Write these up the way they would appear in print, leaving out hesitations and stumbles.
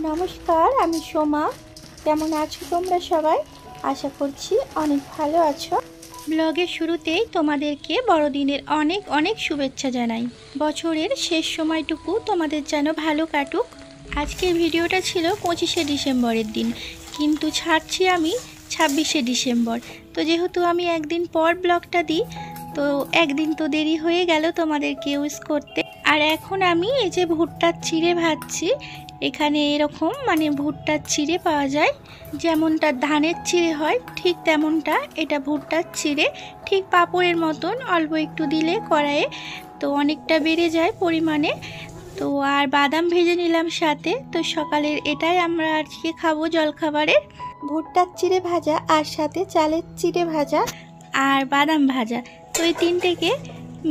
নমস্কার, আমি সোমা। কেমন আছো তোমরা সবাই? আশা করছি অনেক ভালো আছো। ব্লগের শুরুতেই তোমাদেরকে বড়দিনের অনেক অনেক শুভেচ্ছা জানাই। বছরের শেষ সময়টুকু তোমাদের যেন ভালো কাটুক। আজকের ভিডিওটা ছিল 25শে ডিসেম্বরের দিন, কিন্তু ছাড়ছি আমি 26শে ডিসেম্বর। তো যেহেতু আমি একদিন পর ব্লগটা দিই, তো একদিন তো দেরি হয়ে গেল তোমাদেরকে উইশ করতে। আর এখন আমি এই যে ভুট্টার চিড়ে ভাজছি। এখানে এরকম ভুট্টার চিড়ে পাওয়া যায়, যেমনটা ধানের চিড়ে হয় ঠিক তেমনটা এটা ভুট্টার চিড়ে। ঠিক পাঁপড়ের মতন, অল্প একটু দিলে কড়াইয়ে তো অনেকটা বেড়ে যায় পরিমাণে। তো আর বাদাম ভেজে নিলাম সাথে। তো সকালের এটাই আমরা আজকে খাবো জলখাবারের, ভুট্টার চিড়ে ভাজা আর সাথে চালের চিড়ে ভাজা আর বাদাম ভাজা। তো এই তিনটেকে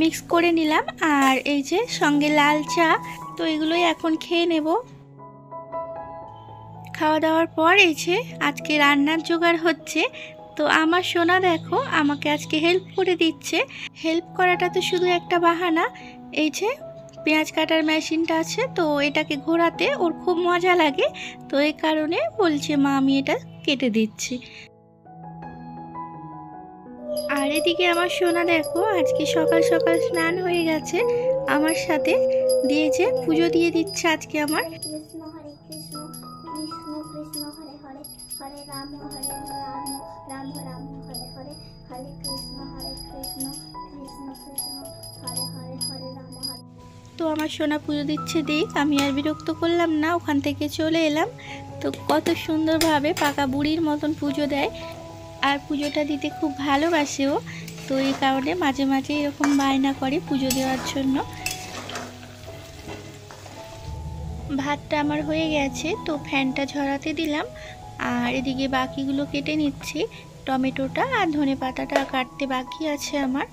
মিক্স করে নিলাম, আর এই যে সঙ্গে লাল চা। তো এগুলোই এখন খেয়ে নেব। খাওয়া দাওয়ার পর এই যে আজকে রান্নার জোগাড় হচ্ছে। তো আমার সোনা দেখো আমাকে আজকে হেল্প করে দিচ্ছে। হেল্প করাটা তো শুধু একটা বাহানা। এই যে পেঁয়াজ কাটার মেশিনটা আছে, তো এটাকে ঘোরাতে ওর খুব মজা লাগে। তো এই কারণে বলছে মা আমি এটা কেটে দিচ্ছি। আর এদিকে আমার সোনা দেখো আজকে সকাল সকাল স্নান হয়ে গেছে, আমার সাথে দিয়েছে পুজো দিয়ে দিচ্ছে আজকে আমার। কৃষ্ণ হরে কৃষ্ণ কৃষ্ণ কৃষ্ণ হরে হরে হরে রাম রাম রাম হরে হরে হরে কৃষ্ণ কৃষ্ণ কৃষ্ণ হরে হরে হরে রাম হরে। তো আমার সোনা পুজো দিচ্ছে দিক, আমি আর বিরক্ত করলাম না, ওখান থেকে চলে এলাম। তো কত সুন্দরভাবে পাকা বুড়ির মতন পুজো দেয়, আর পুজোটা দিতে খুব ভালোবাসে ও। তো এই কারণে মাঝে মাঝে এরকম বায়না করে পুজো দেওয়ার জন্য। ভাতটা আমার হয়ে গেছে, তো ফ্যানটা ঝরাতে দিলাম। আর এদিকে বাকিগুলো কেটে নিচ্ছি, টমেটোটা আর ধনেপাতাটা কাটতে বাকি আছে আমার।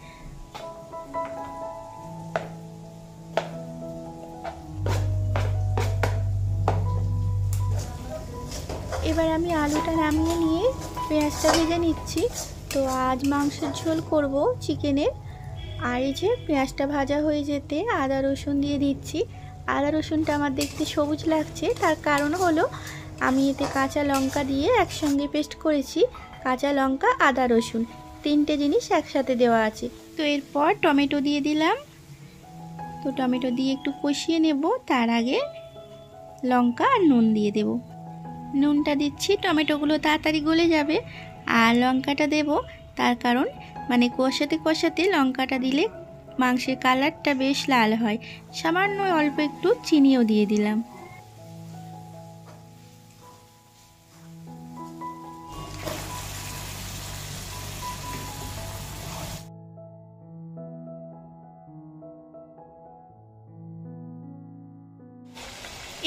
এবার আমি আলুটা নামিয়ে নিয়ে পেঁয়াজটা ভেজে নিচ্ছি। তো আজ মাংসের ঝোল করব চিকেনের। আর এই যে পেঁয়াজটা ভাজা হয়ে যেতে আদা রসুন দিয়ে দিচ্ছি। আদা রসুনটা আমার দেখতে সবুজ লাগছে, তার কারণ হলো আমি এতে কাঁচা লঙ্কা দিয়ে একসঙ্গে পেস্ট করেছি। কাঁচা লঙ্কা আদা রসুন তিনটে জিনিস একসাথে দেওয়া আছে। তো এরপর টমেটো দিয়ে দিলাম। তো টমেটো দিয়ে একটু কষিয়ে নেব, তার আগে লঙ্কা আর নুন দিয়ে দেব। নুনটা দিচ্ছি টমেটোগুলো তাড়াতাড়ি গলে যাবে, আর লঙ্কাটা দেব তার কারণ কষাতে কষাতে লঙ্কাটা দিলে মাংসের কালারটা বেশ লাল হয়। সামান্য অল্প একটু চিনিও দিয়ে দিলাম।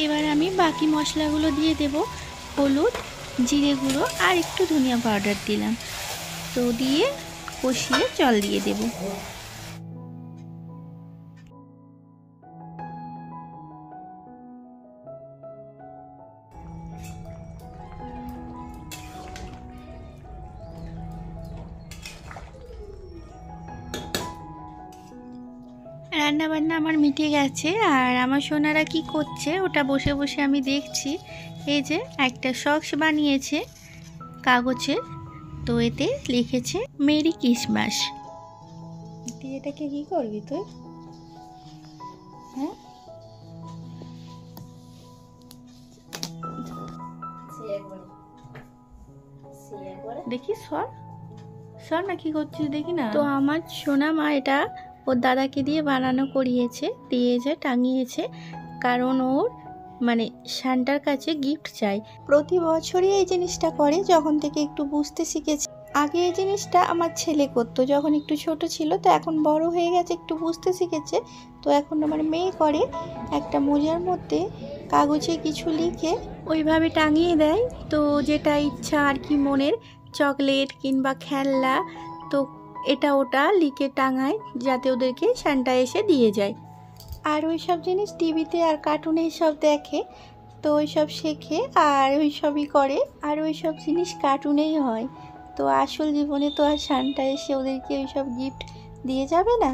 এবার আমি বাকি মশলাগুলো দিয়ে দেব। হলুদ, জিরে গুঁড়ো আর একটু ধনিয়া পাউডার দিলাম। তো দিয়ে কষিয়ে জল দিয়ে দেব। রান্না বান্না আমার মিটে গেছে, আর আমার সোনারা কি করছে ওটা বসে বসে আমি দেখছি। এই যে একটা সক্স বানিয়েছে কাগজে, তো এতে লিখেছে মেরি ক্রিসমাস। তুই এটাকে কি করবি তুই? হ্যাঁ, দেখি সর সর না, কি করছিস দেখি না। তো আমার সোনা মা এটা ওর দাদাকে দিয়ে বানানো করিয়েছে, দিয়েছে, টাঙিয়েছে। কারণ ওর সান্টার কাছে গিফট চাই। প্রতি বছরই এই জিনিসটা করে যখন থেকে একটু বুঝতে শিখেছে। আগে এই জিনিসটা আমার ছেলে করতো যখন একটু ছোট ছিল, তো এখন বড় হয়ে গেছে, একটু বুঝতে শিখেছে। তো এখন আমার মেয়ে করে, একটা মোজার মধ্যে কাগজে কিছু লিখে ওইভাবে টাঙিয়ে দেয়। তো যেটা ইচ্ছা আর কি মনের, চকলেট কিংবা খেলনা, তো এটা ওটা লিখে টাঙায় যাতে ওদেরকে সান্টা এসে দিয়ে যায়। আর ওই সব জিনিস টিভিতে আর কার্টুনে সব দেখে, তো ওই সব শেখে আর ওই সবই করে। আর ওই সব জিনিস কার্টুনেই হয়, তো আসল জীবনে তো আর সান্টা এসে ওদেরকে ওই সব গিফট দিয়ে যাবে না।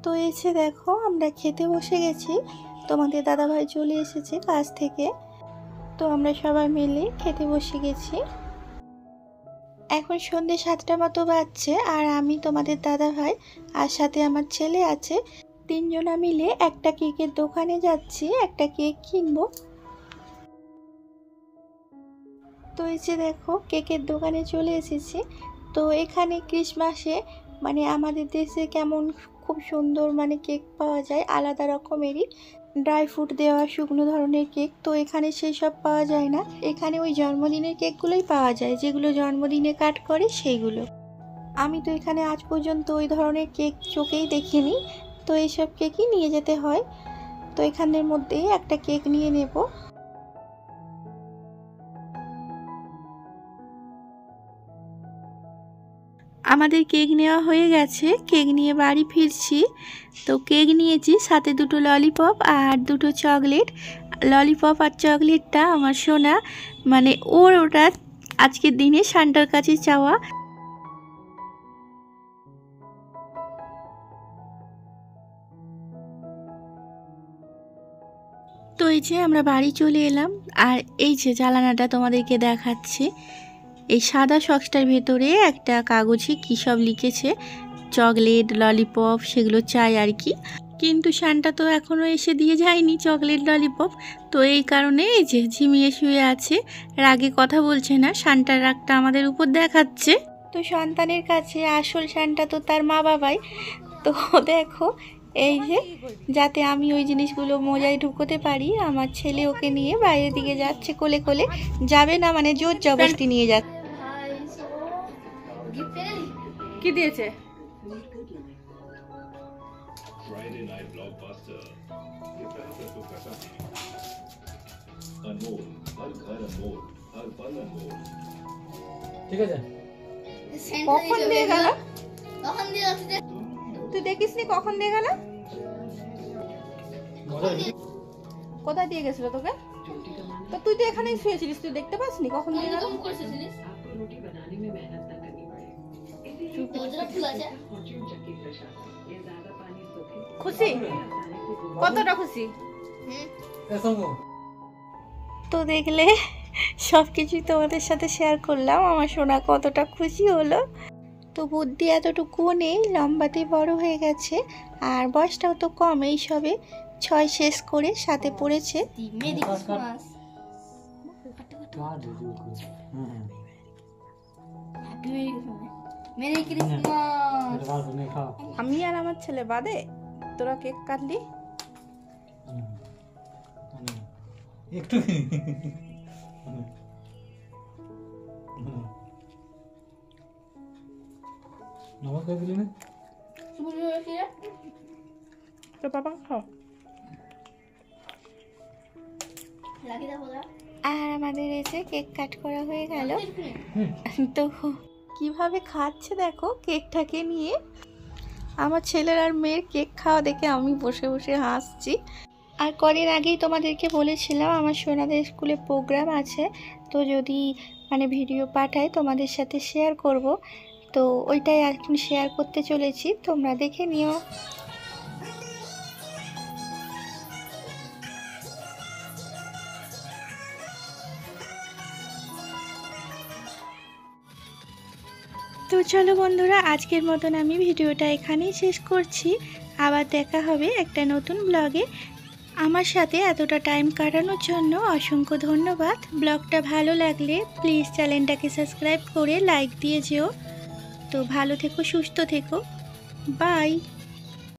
তো এসে দেখো আমরা খেতে বসে গেছি। তোমাদের দাদাভাই চলে এসেছে কাজ থেকে। তো আমরা সবাই মিলে খেতে বসে গেছি। এখন সন্ধ্যে 7টা মতো বাজছে, আর আমি, তোমাদের দাদাভাই আর সাথে আমার ছেলে আছে, 3 জনা মিলে একটা কেকের দোকানে যাচ্ছি, একটা কেক কিনবো। তো এই যে দেখো কেকের দোকানে চলে এসেছি। তো এখানে ক্রিসমাসে মানে আমাদের দেশে কেমন খুব সুন্দর মানে কেক পাওয়া যায়, আলাদা রকমেরই ড্রাই ফ্রুট দেওয়া শুকনো ধরনের কেক। তো এখানে সেই সব পাওয়া যায় না, এখানে ওই জন্মদিনের কেকগুলোই পাওয়া যায়, যেগুলো জন্মদিনে কাট করে সেইগুলো। আমি তো এখানে আজ পর্যন্ত ওই ধরনের কেক চোখেই দেখিনি, তো এইসব কেকই নিয়ে যেতে হয়। তো এখানের মধ্যেই একটা কেক নিয়ে নেব। আমাদের কেক নেওয়া হয়ে গেছে, কেক নিয়ে বাড়ি ফিরছি। তো কেক নিয়েছি, সাথে 2টো ললিপপ আর 2টো চকলেট। ললিপপ আর চকলেটটা আমার সোনা, মানে ওটা আজকের দিনে সান্টার কাছে চাওয়া। তো এই যে আমরা বাড়ি চলে এলাম, আর এই যে জানালাটা তোমাদেরকে দেখাচ্ছি। এই সাদা শক্সটার ভেতরে একটা কাগজে কী সব লিখেছে, চকলেট ললিপপ সেগুলো চাই আর কি। কিন্তু সান্টা তো এখনও এসে দিয়ে যায়নি চকলেট ললিপপ। তো এই কারণে এই যে ঝিমিয়ে শুয়ে আছে, রাগে কথা বলছে না, সান্টার রাগটা আমাদের উপর দেখাচ্ছে। তো সন্তানের কাছে আসল সান্টা তো তার মা বাবাই। তো দেখো এই যে, যাতে আমি ওই জিনিসগুলো মোজায় ঢুকোতে পারি, আমার ছেলে ওকে নিয়ে বাইরের দিকে যাচ্ছে, কোলে কোলে যাবে না মানে জোর জবরদস্তি নিয়ে যাচ্ছে। কি দিয়েছে? Friday night blockbuster ये पैसे तो पैसा अनमोल हर घर अनमोल हर पल अनमोल ঠিক আছে কখন দিয়ে গেল? তখন দিয়ে আসছে তুই দেখিসনি কখন দিয়ে গেল? মজা হয়েছে কোথায় দিয়ে গেছিল তোকে? তো তুই তো এখানেই শুয়েছিলিস, তুই দেখতে পাসনি কখন দিয়ে গেল? কম করেছিস आपको रोटी बनाने में मेहनत न करनी पड़े। ওজরা ফুল আছে फॉर्च्यून चक्की प्रसाद ये ज्यादा पानी सोखे খুশি? কতটা খুশি? এসঙ্গো তো দেখলে সব কিছুই তোমাদের সাথে শেয়ার করলাম, আমার সোনা কতটা খুশি হলো। তো বুদ্ধি এতটুকু নেই, লম্বাতে বড় হয়ে গেছে, আর বয়সটাও তো কম, এই সবে 6 শেষ করে 7-এ পড়েছে। মেরি ক্রিসমাস কাট দিও হুম হ্যাপি মেরি ক্রিসমাস এটা ভালো নেই খাও আমি আর আমার ছেলে বাদে তোরা কেক কাটলি। একটু নমস্কার দিলি না শুরু হয়েছে তো বাবা খাও। লাগি দাও বলা আর আমাদের এসে কেক কাট করা হয়ে গেল। তো কিভাবে খাচ্ছে দেখো কেকটাকে নিয়ে। আমার ছেলের আর মেয়ের কেক খাওয়া দেখে আমি বসে বসে হাসছি। আর কদিন আগেই তোমাদেরকে বলেছিলাম আমার সোনাদের স্কুলে প্রোগ্রাম আছে, তো যদি মানে ভিডিও পাঠাই তোমাদের সাথে শেয়ার করব। তো ওইটাই এখন শেয়ার করতে চলেছি, তোমরা দেখে নিও। তো চলো বন্ধুরা, আজকের মতন আমি ভিডিওটা এখানেই শেষ করছি। আবার দেখা হবে একটা নতুন ব্লগে। আমার সাথে এতটা টাইম কাটানোর জন্য অসংখ্য ধন্যবাদ। ব্লগটা ভালো লাগলে প্লিজ চ্যানেলটাকে সাবস্ক্রাইব করে লাইক দিয়ে যেও। তো ভালো থেকো, সুস্থ থেকো, বাই।